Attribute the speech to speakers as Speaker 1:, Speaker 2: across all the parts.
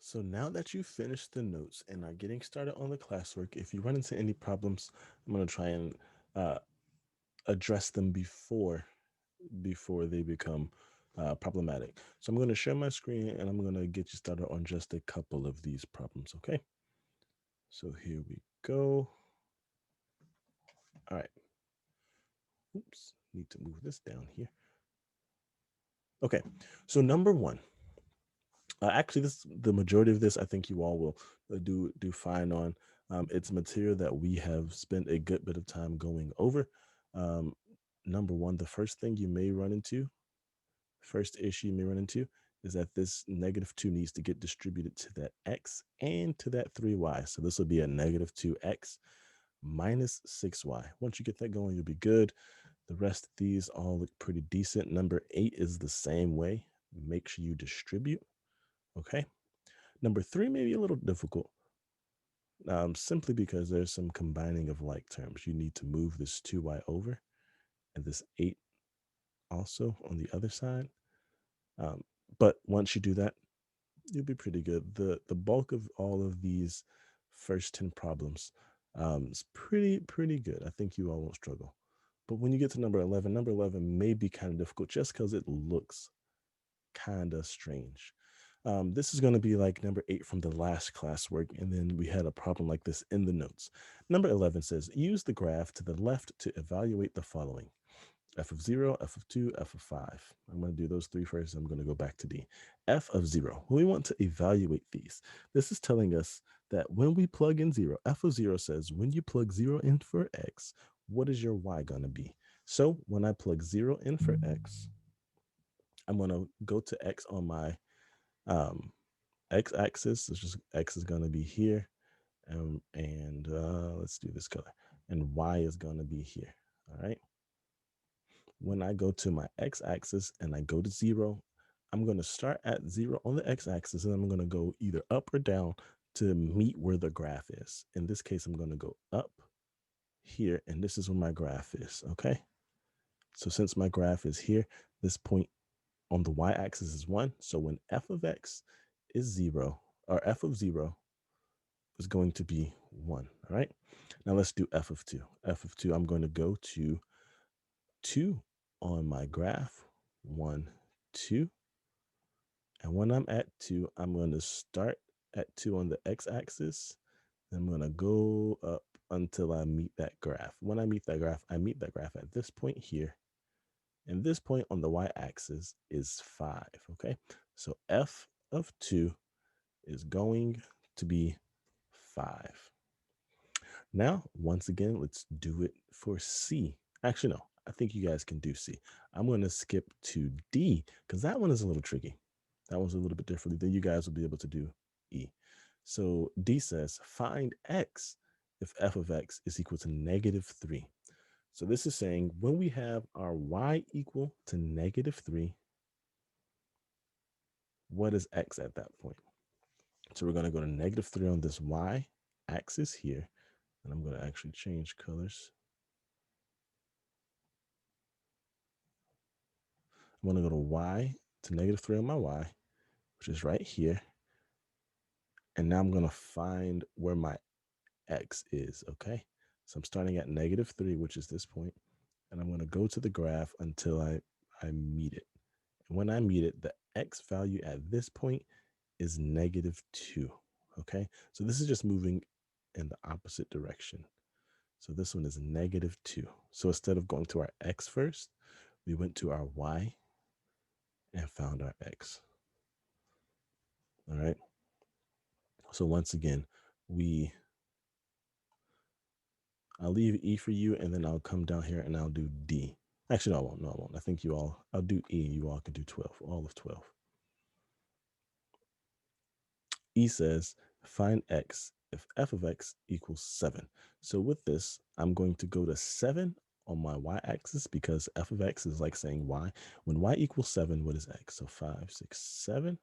Speaker 1: So now that you've finished the notes and are getting started on the classwork, if you run into any problems, I'm going to try and uh, address them before they become problematic. So I'm going to share my screen and I'm going to get you started on just a couple of these problems. Okay. So here we go. All right. Oops. Need to move this down here. Okay. So number one. Actually, this the majority of this I think you all will do fine on. It's material that we have spent a good bit of time going over. Um, Number one, the first thing you may run into, first issue you may run into, is that this -2 needs to get distributed to that x and to that 3y. So this will be a -2x minus 6y. Once you get that going, you'll be good. The rest of these all look pretty decent. Number 8 is the same way. Make sure you distribute. Okay. Number 3 may be a little difficult, simply because there's some combining of like terms. You need to move this 2y over and this 8 also on the other side. Um, but once you do that, you'll be pretty good. The bulk of all of these first 10 problems is pretty good. I think you all won't struggle. But when you get to number 11 may be kind of difficult just because it looks kind of strange. This is going to be like number 8 from the last classwork, and then we had a problem like this in the notes. Number 11 says, use the graph to the left to evaluate the following: f of 0, f of 2, f of 5. I'm going to do those three first. I'm going to go back to D. F of 0. We want to evaluate these. This is telling us that when we plug in 0, f of 0 says when you plug 0 in for x, what is your y going to be? So when I plug 0 in for x, I'm going to go to x on my um, x-axis. It's just x is going to be here, and let's do this color, and y is going to be here. All right. When I go to my x-axis and I go to 0, I'm going to start at 0 on the x-axis, and I'm going to go either up or down to meet where the graph is. In this case, I'm going to go up here, and this is where my graph is. Okay. So since my graph is here, this point on the y-axis is 1. So when f of x is 0, or f of 0 is going to be 1. All right. Now let's do f of 2. F of 2, I'm going to go to 2 on my graph. 1, 2. And when I'm at 2, I'm going to start at 2 on the x-axis. I'm going to go up until I meet that graph. When I meet that graph, I meet that graph at this point here. And this point on the y-axis is 5. Okay. So f of 2 is going to be 5. Now, once again, let's do it for C. Actually, no, I think you guys can do C. I'm going to skip to D because that one is a little tricky. That one's a little bit different. Then you guys will be able to do E. So D says, find X if f of X is equal to -3. So this is saying when we have our Y equal to -3, what is X at that point? So we're going to go to -3 on this Y axis here. And I'm going to actually change colors. I'm going to go to y to -3 on my y, which is right here. And now I'm going to find where my x is, okay? So I'm starting at -3, which is this point, and I'm going to go to the graph until I meet it. And when I meet it, the x value at this point is -2, okay? So this is just moving in the opposite direction. So this one is -2. So instead of going to our x first, we went to our y and found our x. All right. So once again, I'll leave E for you, and then I'll come down here and I'll do D. Actually, no, I won't. No, I won't. I think I'll do E. You all can do 12, all of 12. E says, find X if f of X equals 7. So with this, I'm going to go to 7 on my y-axis because f of X is like saying y. When y equals 7, what is X? So 5, 6, 7.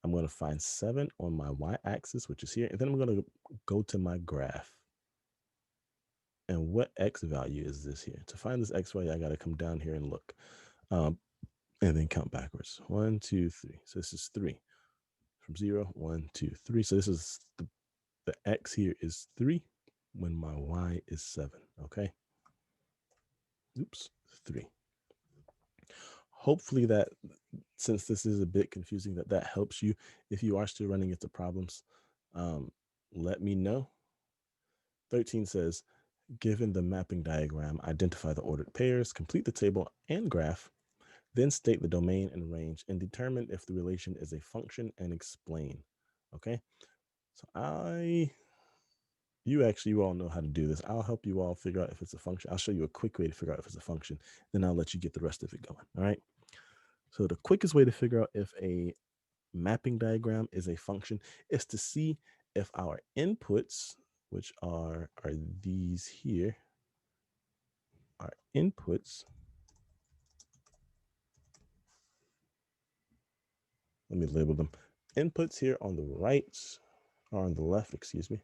Speaker 1: I'm going to find 7 on my y-axis, which is here. And then I'm going to go to my graph. And what x value is this here? To find this x value, I got to come down here and look, and then count backwards. 1, 2, 3. So this is 3. from 0, 1, 2, 3. So this is the x here is 3 when my y is 7, okay? Oops, 3. Hopefully that, since this is a bit confusing, that helps you. If you are still running into problems, let me know. 13 says, given the mapping diagram, identify the ordered pairs, complete the table and graph, then state the domain and range and determine if the relation is a function and explain. Okay, so you all know how to do this. I'll help you all figure out if it's a function. I'll show you a quick way to figure out if it's a function, then I'll let you get the rest of it going. All right, so the quickest way to figure out if a mapping diagram is a function is to see if our inputs, which are these here, our inputs, let me label them. Inputs here on the right, or on the left, excuse me.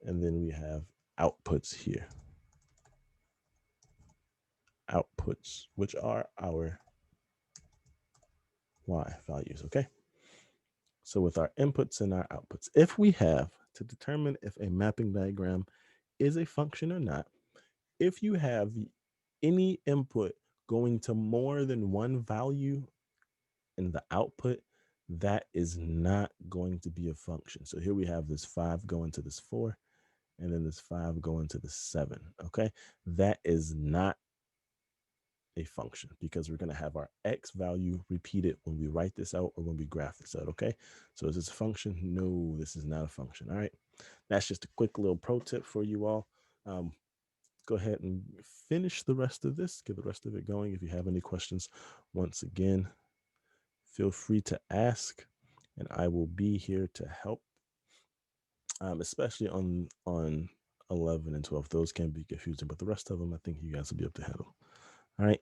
Speaker 1: And then we have outputs here. Outputs, which are our y values, okay? So with our inputs and our outputs, if we have to determine if a mapping diagram is a function or not, if you have any input going to more than one value in the output, that is not going to be a function. So here we have this 5 going to this 4, and then this 5 going to the 7, okay? That is not a function because we're going to have our x value repeated when we write this out or when we graph this out, okay? So is this a function? No, this is not a function, all right? That's just a quick little pro tip for you all. Go ahead and finish the rest of this, get the rest of it going. If you have any questions, once again, feel free to ask, and I will be here to help, especially on 11 and 12. Those can be confusing, but the rest of them, I think you guys will be able to handle. All right.